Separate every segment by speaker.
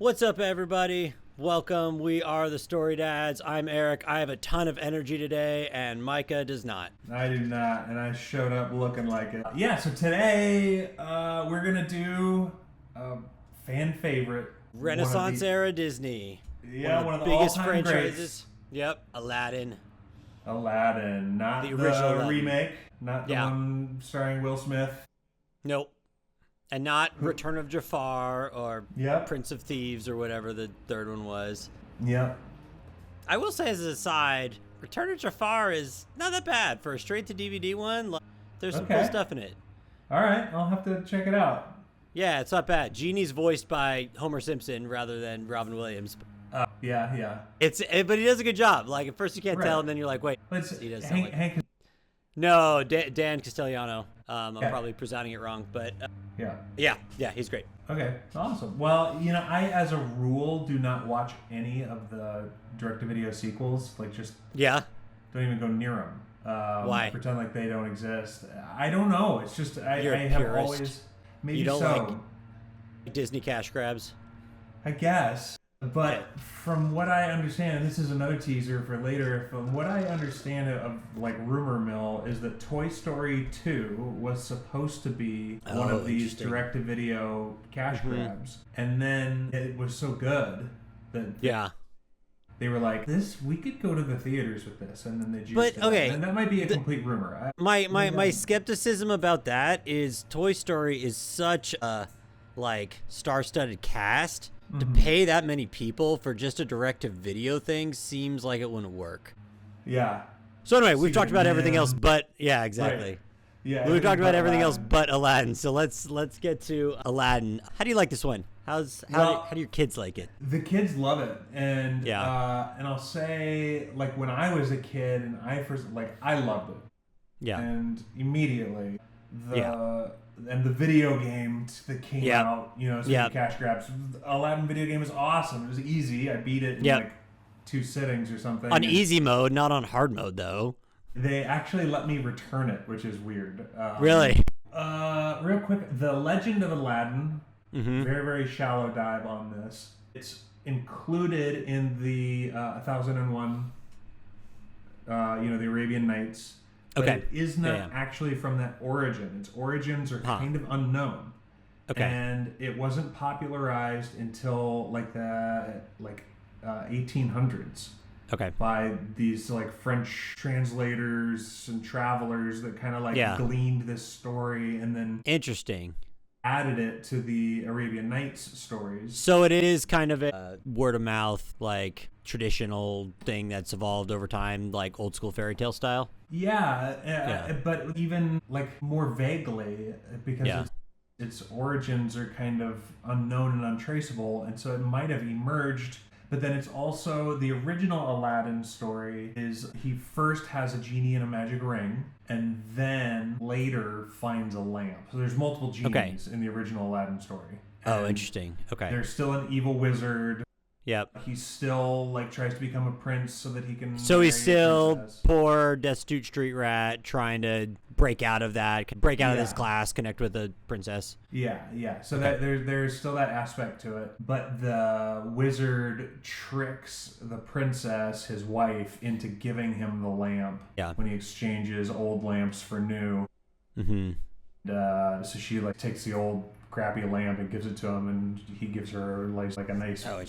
Speaker 1: What's up, everybody? Welcome. We are the StoryDads. I'm Eric. I have a ton of energy today, and Micah does not.
Speaker 2: I do not, and I showed up looking like it. Yeah, so today we're going to do a fan favorite.
Speaker 1: Renaissance era Disney.
Speaker 2: Yeah,
Speaker 1: one of the
Speaker 2: biggest
Speaker 1: franchises.
Speaker 2: franchises.
Speaker 1: Yep, Aladdin.
Speaker 2: Aladdin, not
Speaker 1: The original Aladdin.
Speaker 2: remake, not the one starring Will Smith.
Speaker 1: Nope. And not Return of Jafar or Prince of Thieves or whatever the third one was.
Speaker 2: Yep.
Speaker 1: I will say as an aside, Return of Jafar is not that bad for a straight-to-DVD one. There's some cool stuff in it.
Speaker 2: All right, I'll have to check it out.
Speaker 1: Yeah, it's not bad. Genie's voiced by Homer Simpson rather than Robin Williams.
Speaker 2: Yeah.
Speaker 1: But he does a good job. Like, at first you can't tell, and then you're like, wait. He does sound like
Speaker 2: Hank.
Speaker 1: No, Dan Castellano. I'm probably presenting it wrong, but yeah, he's great.
Speaker 2: Okay, awesome. Well, I, as a rule, do not watch any of the direct-to-video sequels. Like, just don't even go near them.
Speaker 1: Why?
Speaker 2: Pretend like they don't exist. I don't know. It's just I have
Speaker 1: purist.
Speaker 2: Always maybe
Speaker 1: you don't
Speaker 2: so.
Speaker 1: Like Disney cash grabs.
Speaker 2: I guess. But from what I understand, and this is another teaser for later, from what I understand of like rumor mill is that Toy Story 2 was supposed to be one of these direct-to-video cash grabs. And then it was so good that they were like, we could go to the theaters with this, and then they juiced it. And that might be a complete rumor.
Speaker 1: My skepticism about that is Toy Story is such a star-studded cast. To pay that many people for just a direct-to-video thing seems like it wouldn't work.
Speaker 2: Yeah.
Speaker 1: So anyway, we've talked about everything else but... Yeah, exactly.
Speaker 2: Right. Yeah,
Speaker 1: we've talked about everything else but Aladdin. So let's get to Aladdin. How do you like this one? How do your kids like it?
Speaker 2: The kids love it. And and I'll say, like, when I was a kid and I first... I loved it.
Speaker 1: Yeah.
Speaker 2: And immediately, and the video game that came out, cash grabs. Aladdin video game is awesome. It was easy. I beat it in 2 sittings or something.
Speaker 1: On easy mode, not on hard mode, though.
Speaker 2: They actually let me return it, which is weird.
Speaker 1: Really?
Speaker 2: Real quick, The Legend of Aladdin. Very, very shallow dive on this. It's included in the 1001, the Arabian Nights. But it is not actually from that origin. Its origins are kind of unknown. Okay. And it wasn't popularized until the 1800s.
Speaker 1: Okay.
Speaker 2: By these French translators and travelers that kind of gleaned this story and then added it to the Arabian Nights stories.
Speaker 1: So it is kind of a word of mouth, traditional thing that's evolved over time, like old school fairy tale style.
Speaker 2: Yeah. But even more vaguely because its origins are kind of unknown and untraceable, and so it might have emerged. But then it's also the original Aladdin story is he first has a genie and a magic ring, and then later finds a lamp. So there's multiple genies in the original Aladdin story.
Speaker 1: Oh, interesting. Okay.
Speaker 2: There's still an evil wizard.
Speaker 1: Yep.
Speaker 2: He still tries to become a prince so that he can.
Speaker 1: So he's still poor, destitute street rat trying to break out of this class, connect with a princess.
Speaker 2: Yeah. So that there's still that aspect to it, but the wizard tricks the princess, his wife, into giving him the lamp.
Speaker 1: Yeah.
Speaker 2: When he exchanges old lamps for new. So she takes the old crappy lamp and gives it to him, and he gives her a nice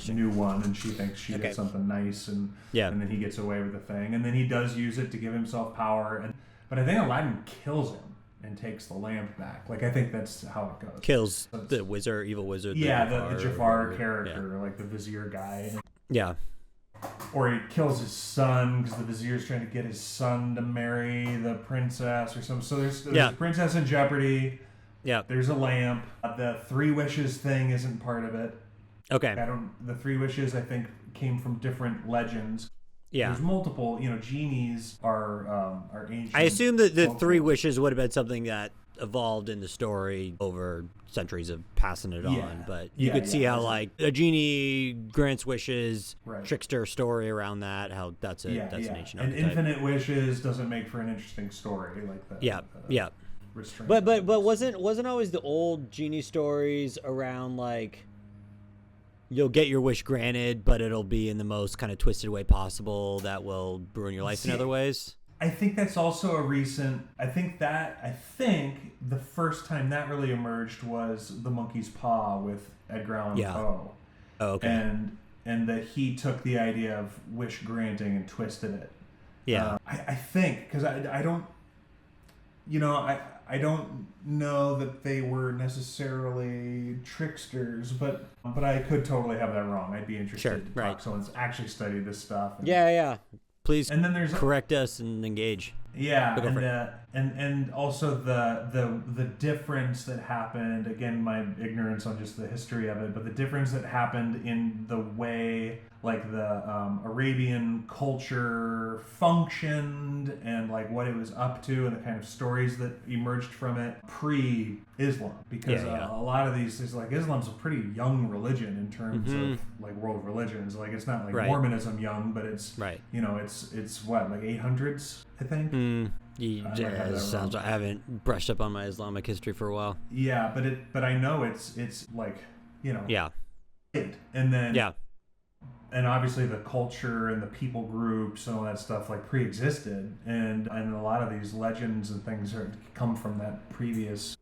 Speaker 2: new one, and she thinks she did something nice, and then he gets away with the thing, and then he does use it to give himself power, but I think Aladdin kills him and takes the lamp back. I think that's how it goes.
Speaker 1: Kills the evil wizard.
Speaker 2: The Jafar character, the vizier guy.
Speaker 1: Yeah.
Speaker 2: Or he kills his son because the vizier's trying to get his son to marry the princess or something. So there's a princess in jeopardy.
Speaker 1: Yeah.
Speaker 2: There's a lamp. The 3 wishes thing isn't part of it.
Speaker 1: Okay.
Speaker 2: The 3 wishes, I think, came from different legends.
Speaker 1: Yeah.
Speaker 2: There's multiple, genies are ancient.
Speaker 1: I assume that the 3 wishes would have been something that evolved in the story over centuries of passing it on, but you could see how a genie grants wishes, trickster story around that, how that's an ancient archetype.
Speaker 2: And infinite wishes doesn't make for an interesting story like that. But
Speaker 1: wasn't always the old genie stories around you'll get your wish granted, but it'll be in the most kind of twisted way possible that will ruin your life in other ways.
Speaker 2: I think that's also a recent. I think the first time that really emerged was The Monkey's Paw with Edgar Allan Poe.
Speaker 1: Oh, okay.
Speaker 2: And that he took the idea of wish granting and twisted it.
Speaker 1: Yeah.
Speaker 2: I think, because I don't, I don't know that they were necessarily tricksters, but I could totally have that wrong. I'd be interested to talk to someone that's actually studied this stuff.
Speaker 1: Yeah. Please
Speaker 2: and then there's
Speaker 1: correct us and engage.
Speaker 2: Yeah, and also the difference that happened, again, my ignorance on just the history of it, but the difference that happened in the way like the Arabian culture functioned and like what it was up to and the kind of stories that emerged from it pre-Islam, because a lot of these is like Islam's a pretty young religion in terms of like world religions. Like it's not like Mormonism young, but it's it's what, like 800s, I think.
Speaker 1: I haven't brushed up on my Islamic history for a while.
Speaker 2: Yeah, but I know it's like and then and obviously the culture and the people groups and all that stuff like pre-existed, and a lot of these legends and things come from that previous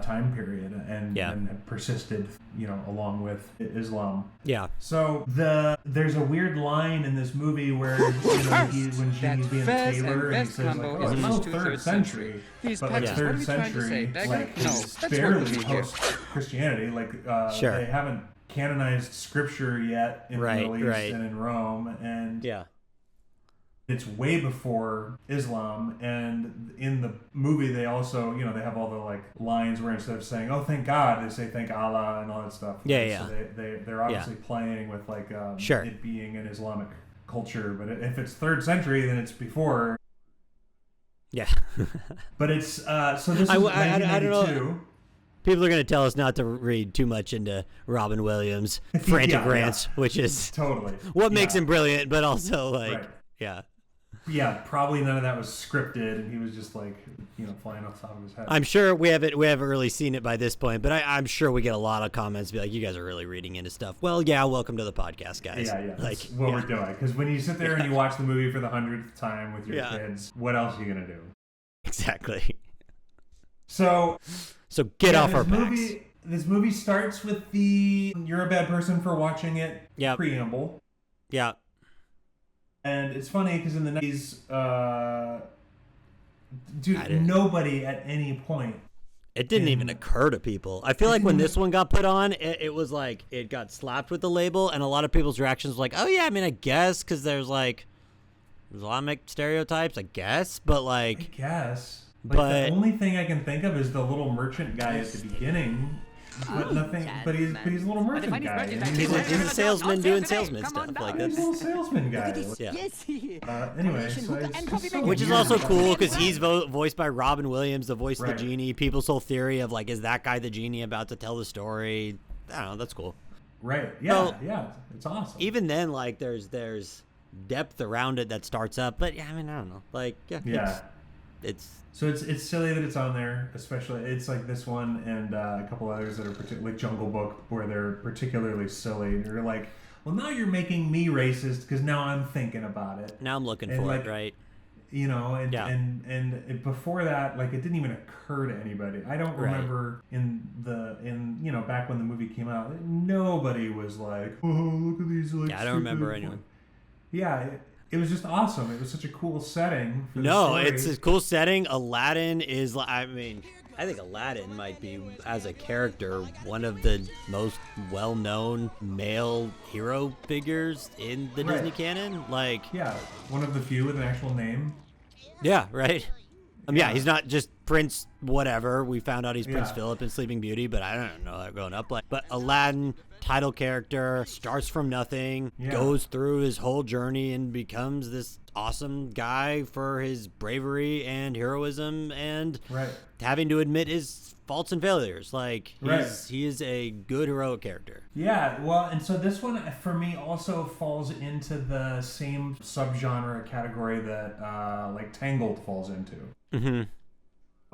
Speaker 2: time period and have persisted, along with Islam. Yeah. So there's a weird line in this movie where when Genie's being a tailor and he says like, "Oh, it's no 3rd century," but like 3rd century, like it's barely post Christianity. Like they haven't canonized scripture yet in the Middle East and in Rome, and it's way before Islam. And in the movie they also they have all the like lines where instead of saying "oh thank God" they say "thank Allah" and all that stuff. So they're obviously playing with like it being an Islamic culture, but if it's 3rd century then it's before. But it's so this is 1982.
Speaker 1: I don't know. People are going to tell us not to read too much into Robin Williams' frantic rants, which is
Speaker 2: totally
Speaker 1: what makes him brilliant, but also like,
Speaker 2: probably none of that was scripted, and he was just like, flying off the top of his head.
Speaker 1: I'm sure we haven't really seen it by this point, but I'm sure we get a lot of comments be like, you guys are really reading into stuff. Well, welcome to the podcast, guys.
Speaker 2: Yeah. Like what we're doing, because when you sit there and you watch the movie for the 100th time with your kids, what else are you going to do?
Speaker 1: Exactly.
Speaker 2: So
Speaker 1: get off our backs.
Speaker 2: This movie starts with the "you're a bad person for watching it" preamble. Yeah. And it's funny because in the 90s, nobody at any point.
Speaker 1: It didn't even occur to people. I feel like when this one got put on, it was like it got slapped with the label, and a lot of people's reactions were like, "Oh yeah, I mean, I guess," because there's like Islamic stereotypes, I guess, but like.
Speaker 2: I guess. But the only thing I can think of is the little merchant guy at the beginning. But nothing. But he's a little merchant guy.
Speaker 1: He's a salesman doing salesman stuff. Like
Speaker 2: that's a little salesman guy. Anyway,
Speaker 1: which is also cool because he's voiced by Robin Williams, the voice of the genie. People's whole theory of like, is that guy the genie about to tell the story? I don't know. That's cool.
Speaker 2: Right. Yeah. It's awesome.
Speaker 1: Even then, like, there's depth around it that starts up. But I mean, I don't know. Like, it's.
Speaker 2: So it's silly that it's on there, especially it's like this one and a couple others that are particularly like Jungle Book, where they're particularly silly. And you're like, well, now you're making me racist because now I'm thinking about it.
Speaker 1: Now I'm looking for it, right?
Speaker 2: And before that, like it didn't even occur to anybody. I don't remember in back when the movie came out, nobody was like, oh, look at these like.
Speaker 1: Yeah, I don't remember anyone.
Speaker 2: Yeah. It was just awesome. It was such a cool setting. For the story.
Speaker 1: It's a cool setting. Aladdin is, I think Aladdin might be, as a character, one of the most well-known male hero figures in the Disney canon. Like,
Speaker 2: one of the few with an actual name.
Speaker 1: Yeah, right. He's not just Prince whatever. We found out he's Prince Philip in Sleeping Beauty, but I don't know that growing up. But Aladdin, title character, starts from nothing, goes through his whole journey and becomes this awesome guy for his bravery and heroism and having to admit his faults and failures. Like, he is a good heroic character.
Speaker 2: Yeah, well, and so this one, for me, also falls into the same subgenre category that, like, Tangled falls into. Mm-hmm.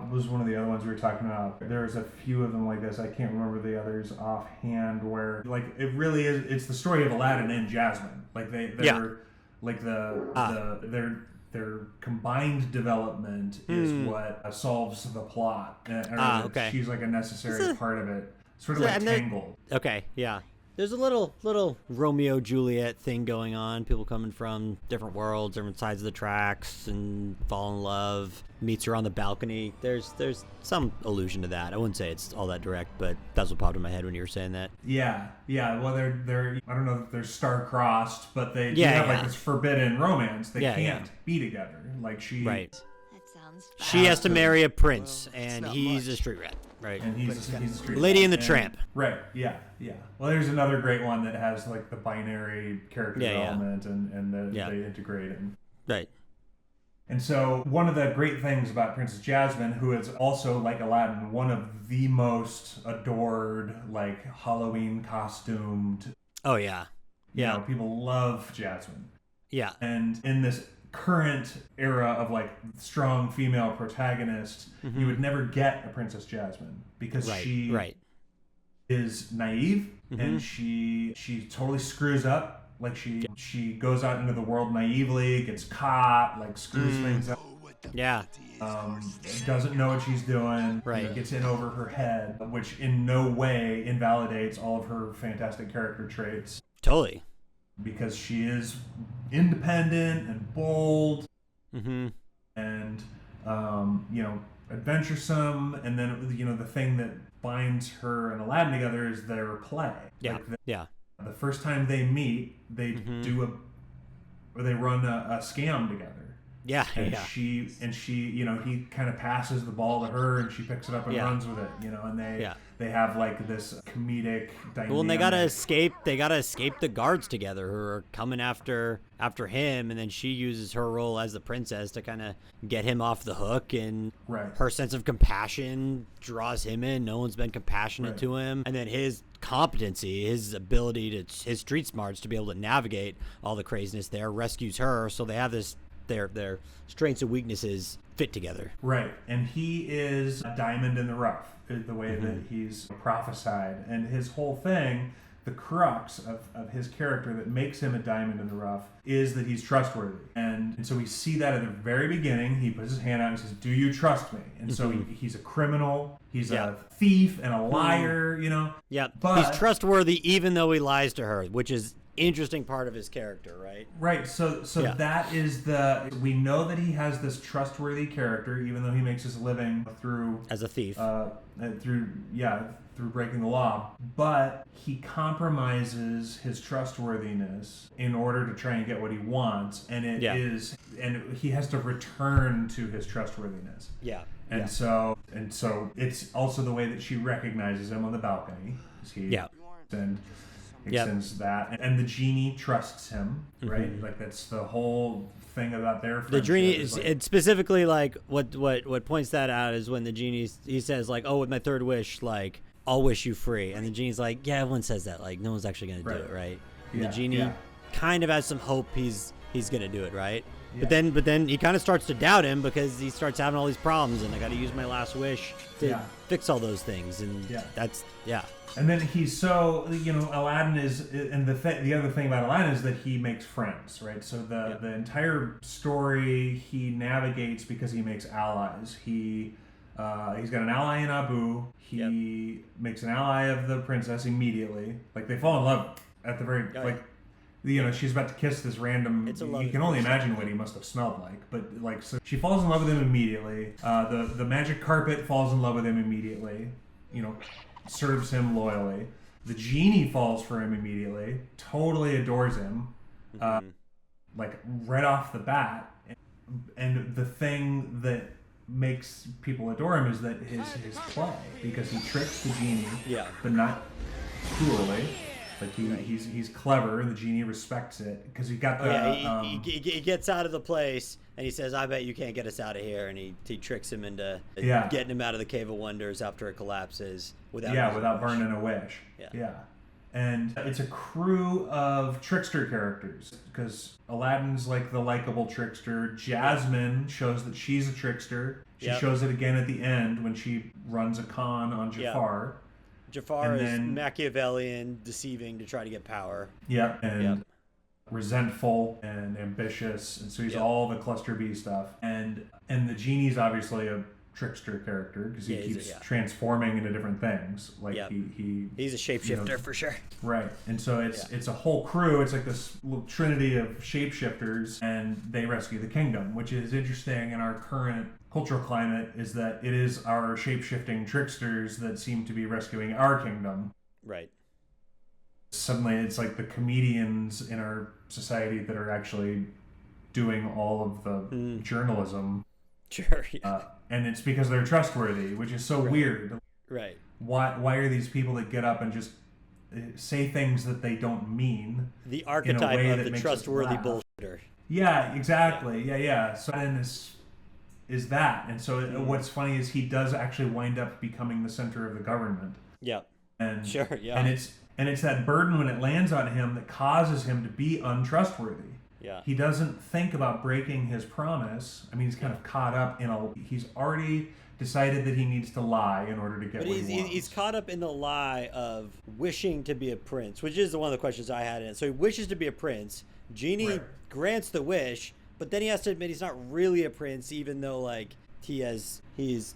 Speaker 2: was one of the other ones we were talking about. There's a few of them like this. I can't remember the others offhand. Where like it really is. It's the story of Aladdin and Jasmine. Like they're like their combined development is what solves the plot.
Speaker 1: Okay.
Speaker 2: She's like a necessary part of it. Sort of like Tangled.
Speaker 1: Okay, yeah. There's a little Romeo Juliet thing going on. People coming from different worlds, different sides of the tracks, and fall in love. Meets her on the balcony. There's some allusion to that. I wouldn't say it's all that direct, but that's what popped in my head when you were saying that.
Speaker 2: Yeah. Well, they're I don't know if they're star-crossed, but they do have like this forbidden romance. They can't be together. Like she.
Speaker 1: Right.
Speaker 3: That sounds
Speaker 1: She has to marry a prince, and he's a street rat. Right.
Speaker 2: And he's a street
Speaker 1: Lady
Speaker 2: rat.
Speaker 1: and the Tramp.
Speaker 2: Right. Yeah. Well, there's another great one that has like the binary character development and they integrate it.
Speaker 1: Right.
Speaker 2: And so one of the great things about Princess Jasmine, who is also like Aladdin, one of the most adored, like Halloween costumed.
Speaker 1: Oh yeah. Yeah.
Speaker 2: You know, people love Jasmine.
Speaker 1: Yeah.
Speaker 2: And in this current era of like strong female protagonists, you would never get a Princess Jasmine because she is naive and she totally screws up. Like she goes out into the world naively, gets caught, like screws things up.
Speaker 1: Yeah.
Speaker 2: Doesn't know what she's doing.
Speaker 1: Right.
Speaker 2: You know, gets in over her head, which in no way invalidates all of her fantastic character traits.
Speaker 1: Totally.
Speaker 2: Because she is independent and bold, and you know, adventuresome, and then you know the thing that binds her and Aladdin together is their play.
Speaker 1: Yeah.
Speaker 2: Like the first time they meet, they they run a scam together.
Speaker 1: Yeah.
Speaker 2: And she you know, he kind of passes the ball to her and she picks it up and runs with it, you know, and they have like this comedic dynamic.
Speaker 1: Well, and they gotta escape the guards together who are coming after him, and then she uses her role as the princess to kind of get him off the hook, and her sense of compassion draws him in. No one's been compassionate to him, and then his competency, his ability his street smarts to be able to navigate all the craziness there rescues her. So they have this their strengths and weaknesses fit together.
Speaker 2: Right, and he is a diamond in the rough, the way that he's prophesied, and his whole thing, the crux of his character that makes him a diamond in the rough is that he's trustworthy. And so we see that at the very beginning. He puts his hand out and says, "Do you trust me?" And so he's a criminal, he's a thief and a liar, you know.
Speaker 1: Yeah,
Speaker 2: but
Speaker 1: he's trustworthy even though he lies to her, which is interesting part of his character, right?
Speaker 2: Right. So that is we know that he has this trustworthy character, even though he makes his living through
Speaker 1: as a thief,
Speaker 2: through breaking the law. But he compromises his trustworthiness in order to try and get what he wants, and and he has to return to his trustworthiness.
Speaker 1: Yeah.
Speaker 2: And so it's also the way that she recognizes him on the balcony. And extends that, and the genie trusts him, right? Like that's the whole thing about their friendship.
Speaker 1: The genie is, it specifically, like what points that out is when the genie, he says like, "Oh, with my third wish, like I'll wish you free," and the genie's like, "Yeah, everyone says that, like no one's actually gonna do it, right?" And the genie kind of has some hope he's gonna do it, right? But then he kind of starts to doubt him because he starts having all these problems, and I got to use my last wish to fix all those things, and that's
Speaker 2: And then he's so, you know, Aladdin is, and the other thing about Aladdin is that he makes friends, right? So the entire story he navigates because he makes allies. He's got an ally in Abu. He makes an ally of the princess immediately. Like they fall in love at the very you know, she's about to kiss this random. You can only imagine what he must have smelled like, but like, so she falls in love with him immediately. The magic carpet falls in love with him immediately. You know, serves him loyally. The genie falls for him immediately. Totally adores him, like right off the bat. And the thing that makes people adore him is that his play, because he tricks the genie, but not cruelly. Like he's clever, and the genie respects it because he got the.
Speaker 1: He gets out of the place, and he says, "I bet you can't get us out of here," and he tricks him into getting him out of the Cave of Wonders after it collapses
Speaker 2: without burning a wish. Yeah. And it's a crew of trickster characters because Aladdin's like the likable trickster. Jasmine shows that she's a trickster. She shows it again at the end when she runs a con on Jafar.
Speaker 1: Jafar is Machiavellian, deceiving to try to get power.
Speaker 2: And resentful and ambitious, and so he's all the cluster B stuff. And the genie's obviously a trickster character because he keeps transforming into different things. Like
Speaker 1: he's a shapeshifter for sure.
Speaker 2: Right, and so it's a whole crew. It's like this little trinity of shapeshifters, and they rescue the kingdom, which is interesting in our current cultural climate. Is that it is our shapeshifting tricksters that seem to be rescuing our kingdom.
Speaker 1: Right.
Speaker 2: Suddenly, it's like the comedians in our society that are actually doing all of the journalism.
Speaker 1: Sure.
Speaker 2: And it's because they're trustworthy, which is so weird.
Speaker 1: Right.
Speaker 2: Why are these people that get up and just say things that they don't mean?
Speaker 1: The archetype of the trustworthy bullshitter.
Speaker 2: Yeah, exactly. Yeah. So then is that. And so what's funny is he does actually wind up becoming the center of the government.
Speaker 1: Yeah.
Speaker 2: And
Speaker 1: sure, yeah.
Speaker 2: And it's that burden when it lands on him that causes him to be untrustworthy.
Speaker 1: Yeah.
Speaker 2: He doesn't think about breaking his promise. I mean, he's kind of caught up in he's already decided that he needs to lie in order to get what he wants.
Speaker 1: He's caught up in the lie of wishing to be a prince, which is one of the questions I had in it. So he wishes to be a prince. Genie grants the wish, but then he has to admit he's not really a prince, even though like he's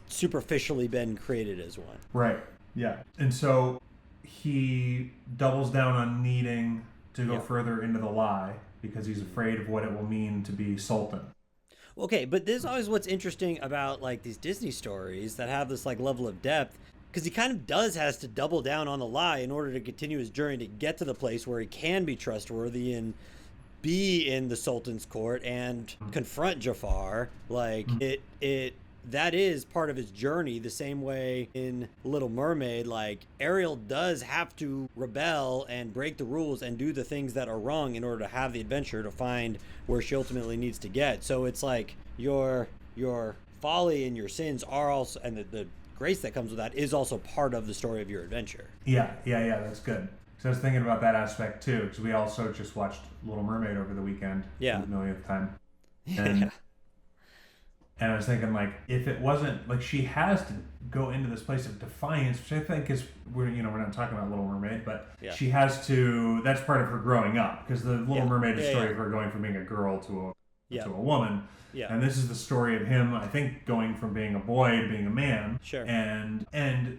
Speaker 1: superficially been created as one.
Speaker 2: Right. Yeah. And so he doubles down on needing to go further into the lie because he's afraid of what it will mean to be sultan.
Speaker 1: Okay, but this is always what's interesting about like these Disney stories that have this like level of depth, because he kind of has to double down on the lie in order to continue his journey to get to the place where he can be trustworthy and be in the Sultan's court and confront Jafar. Like that is part of his journey, the same way in Little Mermaid, like Ariel does have to rebel and break the rules and do the things that are wrong in order to have the adventure to find where she ultimately needs to get. So it's like your folly and your sins are also, and the grace that comes with that is also part of the story of your adventure.
Speaker 2: Yeah, that's good. So I was thinking about that aspect too, because we also just watched Little Mermaid over the weekend.
Speaker 1: Yeah.
Speaker 2: For the millionth time. And And I was thinking, like, if it wasn't, like, she has to go into this place of defiance, which I think is, we're not talking about Little Mermaid, but she has to, that's part of her growing up, because the Little Mermaid is a story of her going from being a girl to a woman. Yeah. And this is the story of him, I think, going from being a boy to being a man. Sure. And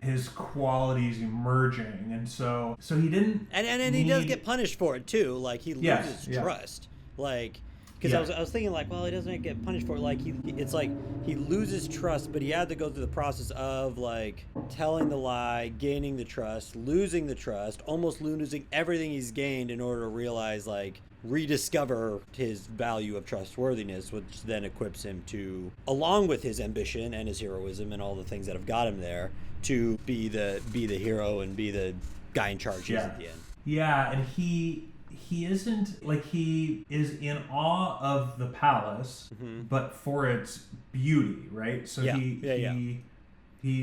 Speaker 2: his qualities emerging. And so he didn't... And
Speaker 1: he does get punished for it, too. Like, he loses trust. Like... Because I was thinking, like, well, he doesn't get punished for it. Like, it's like he loses trust, but he had to go through the process of, like, telling the lie, gaining the trust, losing the trust, almost losing everything he's gained in order to realize, like, rediscover his value of trustworthiness, which then equips him to, along with his ambition and his heroism and all the things that have got him there, to be the hero and be the guy in charge at the end.
Speaker 2: Yeah, and he isn't, like, he is in awe of the palace, but for its beauty, right? So he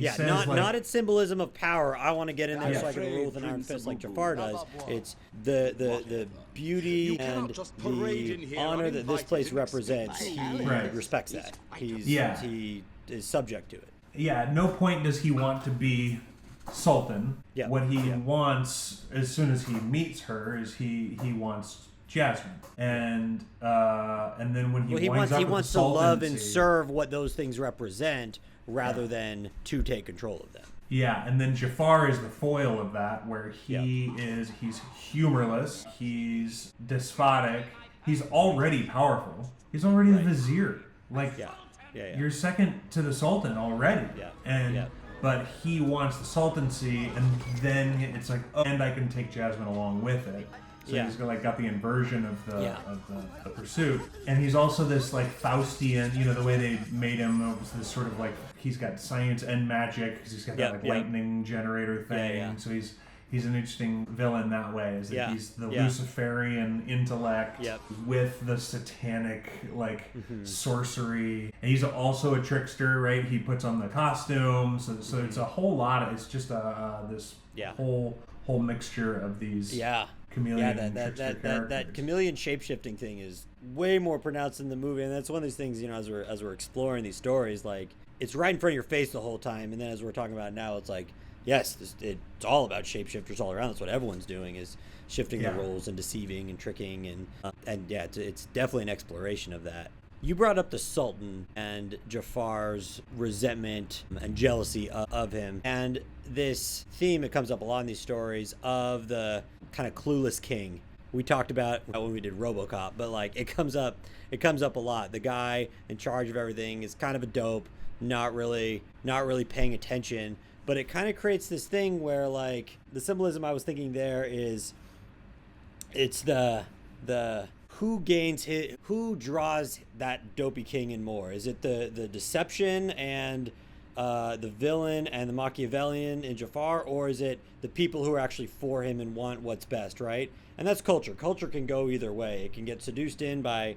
Speaker 2: says,
Speaker 1: not its symbolism of power. I want to get in there so I can rule with an iron fist like Jafar does. It's the beauty and the honor that this place represents. He respects that. He is subject to it.
Speaker 2: Yeah, at no point does he want to be Sultan. What he wants as soon as he meets her is he wants Jasmine, and then when he
Speaker 1: wants to love and serve what those things represent rather than to take control of them.
Speaker 2: Yeah, and then Jafar is the foil of that, where he's humorless, he's despotic, he's already powerful, he's already the vizier. Like, you're second to the Sultan already, but he wants the sultancy, and then it's like, and I can take Jasmine along with it. So he's got the inversion of the pursuit, and he's also this like Faustian. You know, the way they made him was this sort of like he's got science and magic because he's got that like lightning generator thing. So he's an interesting villain that way. Is that he's the Luciferian intellect with the satanic like sorcery, and he's also a trickster, right? He puts on the costume, so it's a whole lot. It's just this whole mixture of these. Chameleon
Speaker 1: that chameleon shape-shifting thing is way more pronounced in the movie, and that's one of these things, you know, as we're exploring these stories, like it's right in front of your face the whole time. And then as we're talking about now, it's like, yes, it's all about shapeshifters all around. That's what everyone's doing, is shifting the roles and deceiving and tricking. And yeah, it's definitely an exploration of that. You brought up the Sultan and Jafar's resentment and jealousy of him. And this theme that comes up a lot in these stories of the kind of clueless king. We talked about when we did RoboCop, but like it comes up a lot. The guy in charge of everything is kind of a dope, not really paying attention. But it kind of creates this thing where, like, the symbolism I was thinking there is, it's the who draws that dopey king in more? Is it the deception and the villain and the Machiavellian in Jafar, or is it the people who are actually for him and want what's best, right? And that's culture. Culture can go either way. It can get seduced in by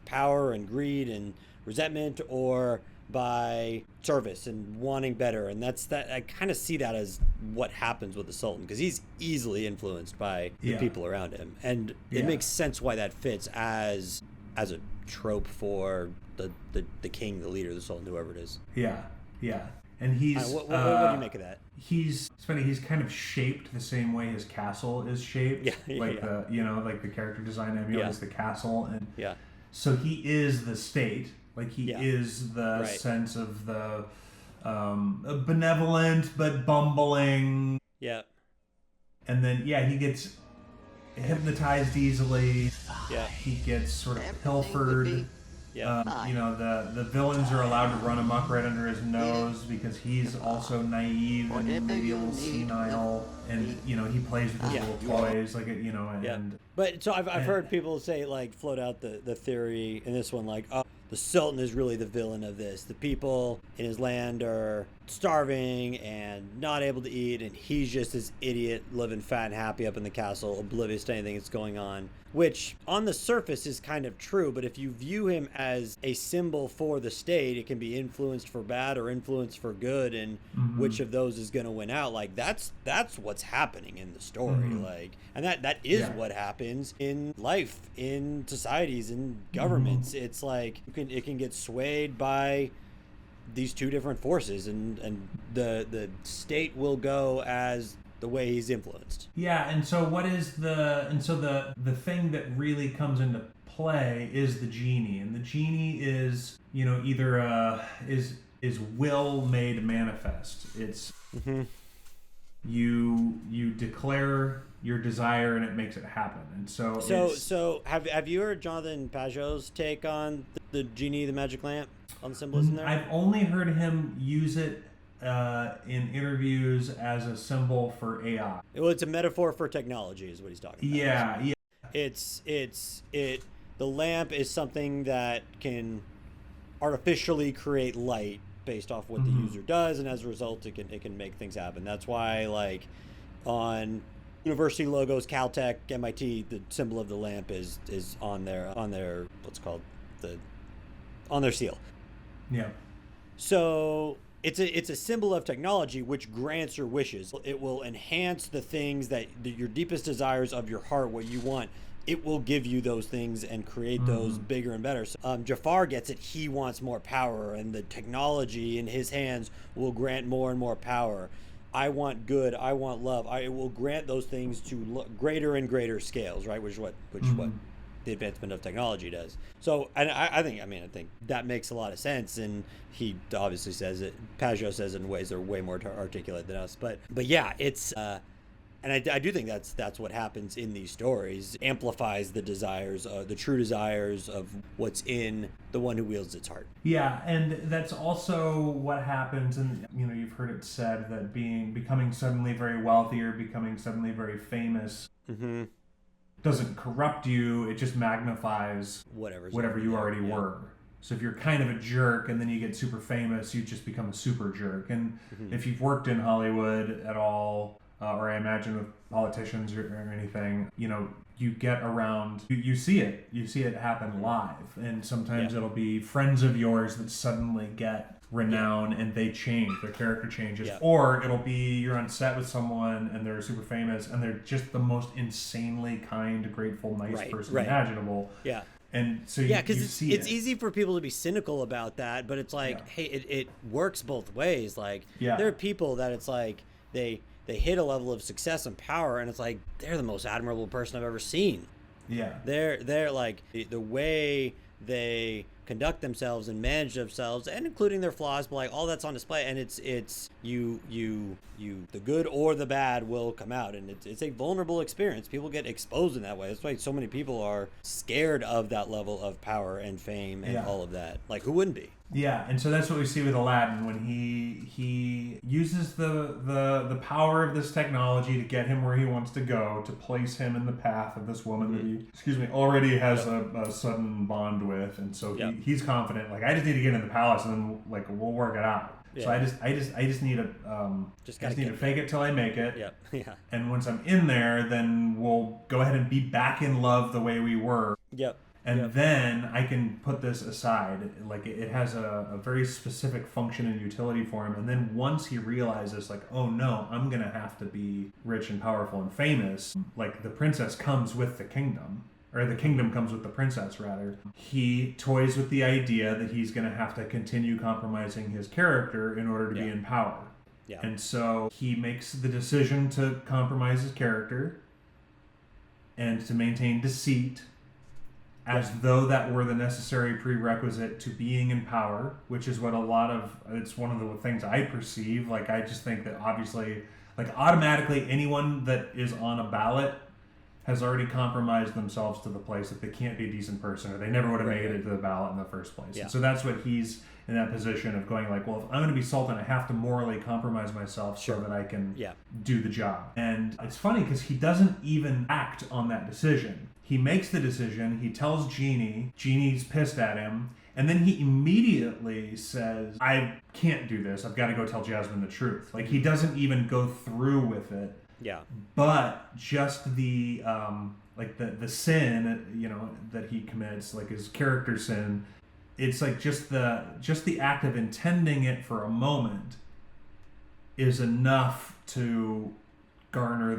Speaker 1: power and greed and resentment, or by service and wanting better. And that I kind of see that as what happens with the Sultan, because he's easily influenced by the people around him, and it makes sense why that fits as a trope for the king, the leader, the Sultan, whoever it is.
Speaker 2: And he's
Speaker 1: what do you make of that?
Speaker 2: It's funny, he's kind of shaped the same way his castle is shaped. Like the character design emulates the castle, and so he is the state. Like he is the sense of the benevolent but bumbling.
Speaker 1: Yeah. And
Speaker 2: then he gets hypnotized easily.
Speaker 1: Yeah.
Speaker 2: He gets sort of pilfered. Yeah. The villains are allowed to run amok right under his nose because he's also naive and maybe a little senile, and he plays with his little toys, like and.
Speaker 1: But so I've heard people say, like, float out the theory in this one, like, oh, the Sultan is really the villain of this. The people in his land are starving and not able to eat, and he's just this idiot living fat and happy up in the castle, oblivious to anything that's going on, which on the surface is kind of true. But if you view him as a symbol for the state, it can be influenced for bad or influenced for good, and which of those is going to win out. Like that's what's happening in the story. Like, and that is what happens in life, in societies, in governments. It's like it can get swayed by these two different forces, and the state will go as the way he's influenced.
Speaker 2: And so the thing that really comes into play is the genie, and the genie is either is will made manifest. It's you declare your desire and it makes it happen. And so
Speaker 1: have you heard Jonathan Pajot's take on the genie, the magic lamp, on the symbolism there? I've
Speaker 2: only heard him use it in interviews as a symbol for AI.
Speaker 1: Well, it's a metaphor for technology, is what he's talking about. The lamp is something that can artificially create light based off what the user does, and as a result, it can make things happen. That's why, like, on university logos, Caltech, MIT, the symbol of the lamp is on their what's called on their seal.
Speaker 2: Yeah.
Speaker 1: So it's a symbol of technology which grants your wishes. It will enhance the things that your deepest desires of your heart, what you want. It will give you those things and create those bigger and better. So, Jafar gets it. He wants more power, and the technology in his hands will grant more and more power. I want good. I want love. It will grant those things to greater and greater scales, right? Which is what the advancement of technology does. So, and I think that makes a lot of sense. And he obviously says it. Pajot says it in ways that are way more articulate than us. But yeah, it's. And I do think that's what happens in these stories. Amplifies the desires, the true desires of what's in the one who wields its heart.
Speaker 2: Yeah, and that's also what happens. And you've heard it said that becoming suddenly very wealthy or becoming suddenly very famous doesn't corrupt you. It just magnifies whatever you already were. So if you're kind of a jerk and then you get super famous, you just become a super jerk. And if you've worked in Hollywood at all, or I imagine with politicians or anything, you get around, you see it happen live. And sometimes it'll be friends of yours that suddenly get renown and they change, their character changes. Or it'll be you're on set with someone and they're super famous and they're just the most insanely kind, grateful, nice person imaginable. And so
Speaker 1: because
Speaker 2: see
Speaker 1: it's easy for people to be cynical about that, but it's like, hey, it works both ways. Like, there are people that it's like they hit a level of success and power, and it's like they're the most admirable person I've ever seen.
Speaker 2: Yeah,
Speaker 1: they're like the way they conduct themselves and manage themselves, and including their flaws, but like all that's on display, and it's you the good or the bad will come out, and it's a vulnerable experience. People get exposed in that way. That's why so many people are scared of that level of power and fame and all of that. Like, who wouldn't be?
Speaker 2: Yeah, and so that's what we see with Aladdin when he uses the power of this technology to get him where he wants to go, to place him in the path of this woman that he already has a sudden bond with, and so he's confident. Like, I just need to get in the palace, and then like we'll work it out. Yeah. So I just need to fake it till I make it.
Speaker 1: Yeah. Yeah.
Speaker 2: And once I'm in there, then we'll go ahead and be back in love the way we were.
Speaker 1: Yep.
Speaker 2: And then I can put this aside. Like, it has a very specific function and utility for him. And then once he realizes, like, oh no, I'm going to have to be rich and powerful and famous, like the princess comes with the kingdom, or the kingdom comes with the princess, rather. He toys with the idea that he's going to have to continue compromising his character in order to be in power.
Speaker 1: Yeah.
Speaker 2: And so he makes the decision to compromise his character and to maintain deceit, as though that were the necessary prerequisite to being in power, which is what it's one of the things I perceive. Like, I just think that obviously, like, automatically anyone that is on a ballot has already compromised themselves to the place that they can't be a decent person, or they never would have made it to the ballot in the first place. Yeah. And so that's what he's in that position of going like, well, if I'm going to be sultan, I have to morally compromise myself so that I can do the job. And it's funny because he doesn't even act on that decision. He makes the decision, he tells Genie, Genie's pissed at him, and then he immediately says, I can't do this, I've got to go tell Jasmine the truth. Like, he doesn't even go through with it. Yeah. But just the sin, that he commits, like his character sin, it's like just the act of intending it for a moment is enough to garner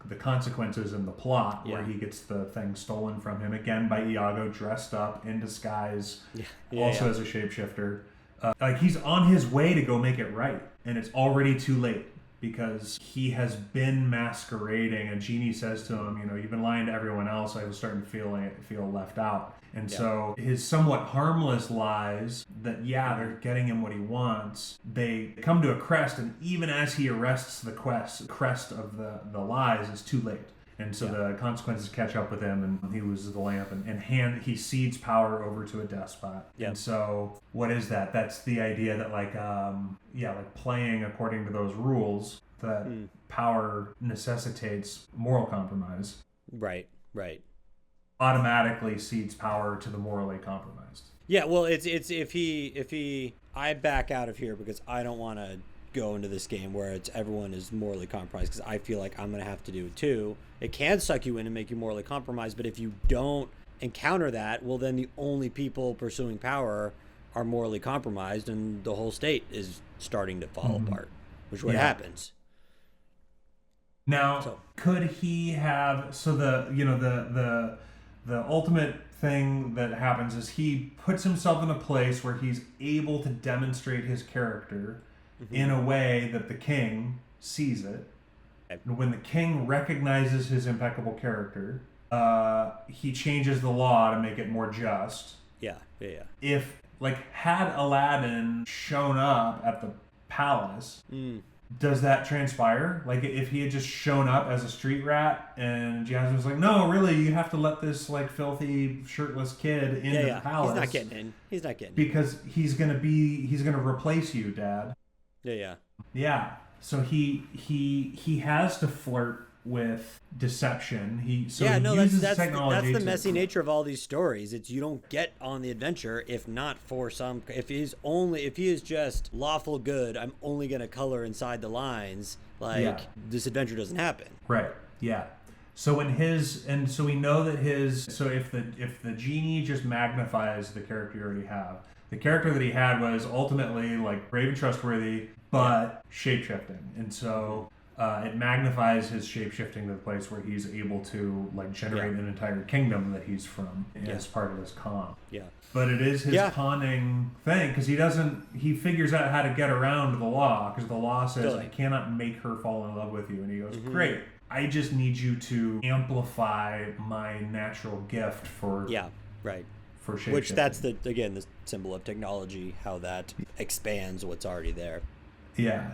Speaker 2: the consequences in the plot, where he gets the thing stolen from him again by Iago, dressed up in disguise, as a shapeshifter. Like, he's on his way to go make it right, and it's already too late because he has been masquerading. And Genie says to him, you've been lying to everyone else. I was starting to feel left out. And so his somewhat harmless lies that, they're getting him what he wants, they come to a crest, and even as he arrests the crest of the lies, is too late. And so the consequences catch up with him, and he loses the lamp, and he cedes power over to a despot. And so what is that? That's the idea that like playing according to those rules, that power necessitates moral compromise.
Speaker 1: Right.
Speaker 2: Automatically cedes power to the morally compromised.
Speaker 1: Yeah, well, it's if he I back out of here because I don't want to go into this game where everyone is morally compromised, because I feel like I'm going to have to do it too. It can suck you in and make you morally compromised, but if you don't encounter that, well, then the only people pursuing power are morally compromised, and the whole state is starting to fall apart, which is what happens.
Speaker 2: Now, could he have the ultimate thing that happens is he puts himself in a place where he's able to demonstrate his character in a way that the king sees it. And when the king recognizes his impeccable character, he changes the law to make it more just.
Speaker 1: Yeah.
Speaker 2: If, had Aladdin shown up at the palace, does that transpire? Like, if he had just shown up as a street rat and Jasmine was like, no, really, you have to let this, filthy, shirtless kid into the palace.
Speaker 1: He's not getting in.
Speaker 2: Because he's going to replace you, Dad. Yeah. So he has to flirt with deception.
Speaker 1: That's the messy nature of all these stories. It's you don't get on the adventure if not for if he is just lawful good, I'm only going to color inside the lines, this adventure doesn't happen.
Speaker 2: Right. Yeah. So we know that if the genie just magnifies the character you already have, the character that he had was ultimately brave and trustworthy, but shape-shifting. And so it magnifies his shape-shifting to the place where he's able to like generate an entire kingdom that he's from as part of his con.
Speaker 1: Yeah.
Speaker 2: But it is his conning thing, because he figures out how to get around the law, because the law says, I cannot make her fall in love with you. And he goes, great, I just need you to amplify my natural gift for for shape-shifting.
Speaker 1: Which that's the symbol of technology, how that expands what's already there.
Speaker 2: Yeah.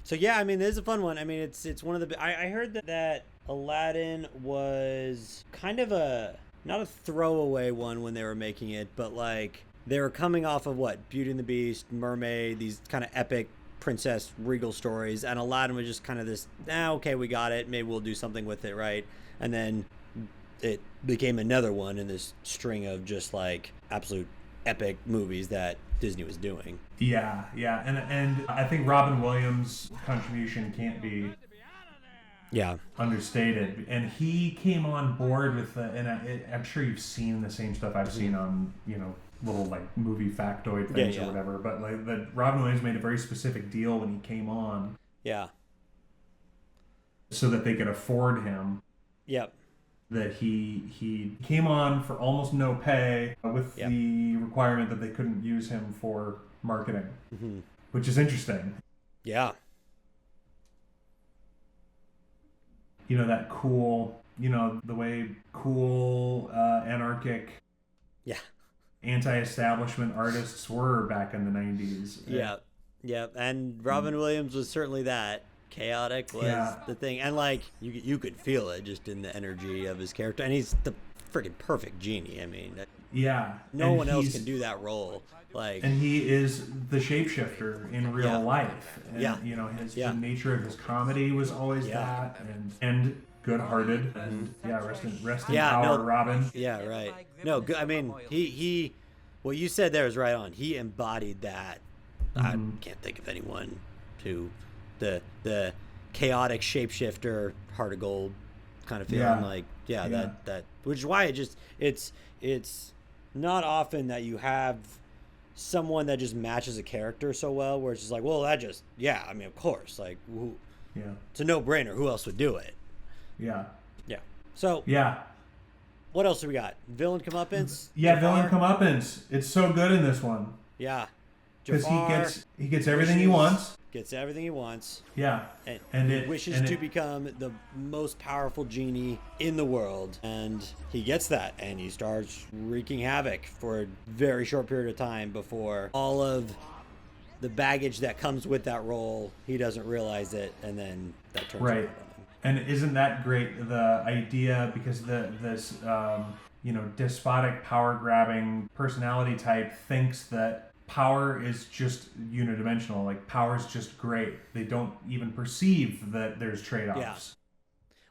Speaker 1: So yeah, I mean, there's a fun one. I mean, it's one of the. I heard that Aladdin was kind of not a throwaway one when they were making it, but like they were coming off of Beauty and the Beast, Mermaid, these kind of epic princess regal stories, and Aladdin was just kind of this. Okay, we got it. Maybe we'll do something with it, right? And then it became another one in this string of just like absolute epic movies that Disney was doing.
Speaker 2: Yeah, and I think Robin Williams' contribution can't be understated. And he came on board with I'm sure you've seen the same stuff I've seen on little like movie factoid things or whatever. But like that Robin Williams made a very specific deal when he came on.
Speaker 1: Yeah.
Speaker 2: So that they could afford him.
Speaker 1: Yep.
Speaker 2: That he came on for almost no pay with the requirement that they couldn't use him for marketing, which is interesting.
Speaker 1: Yeah.
Speaker 2: That cool, the way cool, anarchic, anti-establishment artists were back in the 90s.
Speaker 1: Yeah. And Robin Williams was certainly that. Chaotic was the thing, and like you could feel it just in the energy of his character, and he's the freaking perfect genie. I mean, no one else can do that role. Like,
Speaker 2: and he is the shapeshifter in real life. And, the nature of his comedy was always that, and good-hearted, and rest in power, Robin.
Speaker 1: Yeah, right. No, good. I mean, he what you said there is right on. He embodied that. I can't think of anyone who. The chaotic shapeshifter, heart of gold kind of feeling that which is why it's not often that you have someone that just matches a character so well, where it's just like, well, that just I mean, of course, like it's a no-brainer. Who else would do it? So what else do we got? Villain comeuppance.
Speaker 2: Villain comeuppance. It's so good in this one. Because he gets everything he wants.
Speaker 1: Gets everything he wants.
Speaker 2: And
Speaker 1: he wishes to become the most powerful genie in the world. And he gets that. And he starts wreaking havoc for a very short period of time before all of the baggage that comes with that role, he doesn't realize it. And then that turns around on him.
Speaker 2: And isn't that great, the idea, because this despotic, power-grabbing personality type thinks that power is just unidimensional. Like, power is just great. They don't even perceive that there's trade-offs.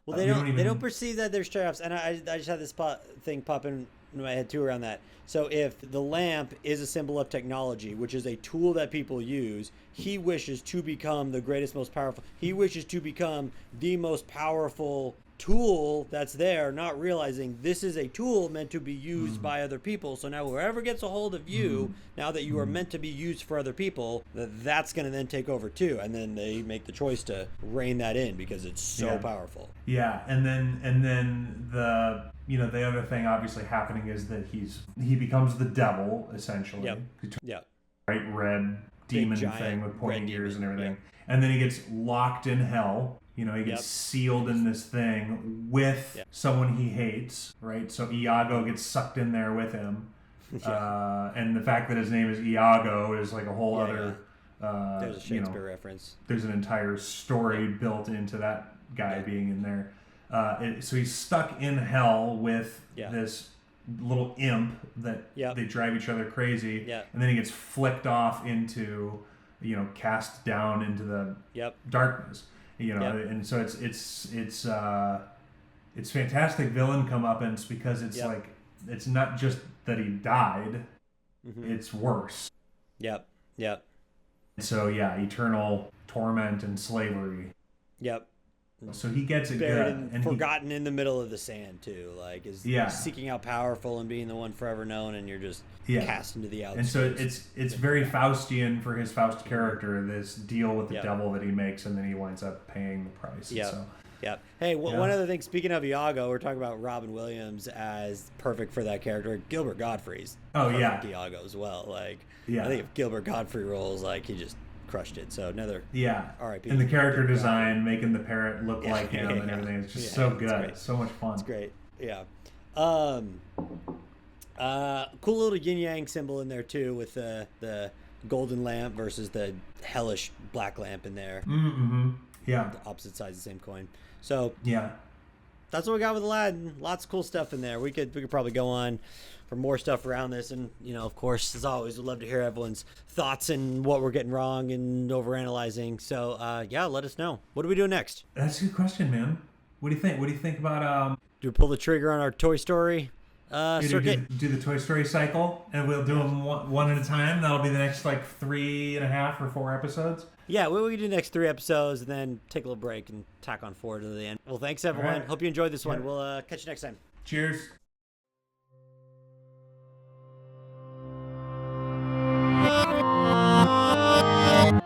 Speaker 1: Well, they don't perceive that there's trade-offs. And I just had this thing pop in my head too around that. So if the lamp is a symbol of technology, which is a tool that people use, he wishes to become the greatest, most powerful. He wishes to become the most powerful tool that's there, not realizing this is a tool meant to be used by other people. So now whoever gets a hold of you, now that you are meant to be used for other people, that's going to then take over too. And then they make the choice to rein that in because it's so powerful.
Speaker 2: And then the other thing obviously happening is that he becomes the devil essentially. Bright red demon thing with pointing ears and everything. And then he gets locked in hell. He gets sealed in this thing with someone he hates, right? So Iago gets sucked in there with him. And the fact that his name is Iago is like a whole other...
Speaker 1: there's a Shakespeare reference.
Speaker 2: There's an entire story built into that guy being in there. So he's stuck in hell with this little imp that they drive each other crazy. And then he gets flicked off into, cast down into the darkness. And so it's fantastic villain comeuppance because it's like, it's not just that he died, it's worse. So eternal torment and slavery. So he gets it
Speaker 1: buried
Speaker 2: good.
Speaker 1: and forgotten in the middle of the sand too. Like is seeking out powerful and being the one forever known, and you're just cast into the outskirts.
Speaker 2: And so it's very Faustian for his Faust character, this deal with the devil that he makes, and then he winds up paying the price.
Speaker 1: Yeah.
Speaker 2: So.
Speaker 1: Yeah. Hey, one other thing. Speaking of Iago, we're talking about Robin Williams as perfect for that character. Gilbert Gottfried's perfect Iago as well. Like, I think if Gilbert Gottfried rolls, like he just crushed it. So another R.I.P.
Speaker 2: And the character design, making the parrot look like him and everything, it's just so good. It's so much fun.
Speaker 1: It's great. Yeah. Cool little yin yang symbol in there too, with the golden lamp versus the hellish black lamp in there.
Speaker 2: Mm-hmm. Yeah.
Speaker 1: The opposite sides of the same coin. So that's what we got with Aladdin. Lots of cool stuff in there. We could probably go on for more stuff around this, and of course, as always, we'd love to hear everyone's thoughts and what we're getting wrong and overanalyzing. So let us know. What are we doing next?
Speaker 2: That's a good question, man. What do you think? What do you think about
Speaker 1: do we pull the trigger on our Toy Story circuit?
Speaker 2: Do the Toy Story cycle, and we'll do them one at a time. That'll be the next 3.5 or 4 episodes.
Speaker 1: Yeah, we can do the next 3 episodes and then take a little break and tack on forward to the end. Well, thanks everyone. Right. Hope you enjoyed this one. We'll catch you next time.
Speaker 2: Cheers.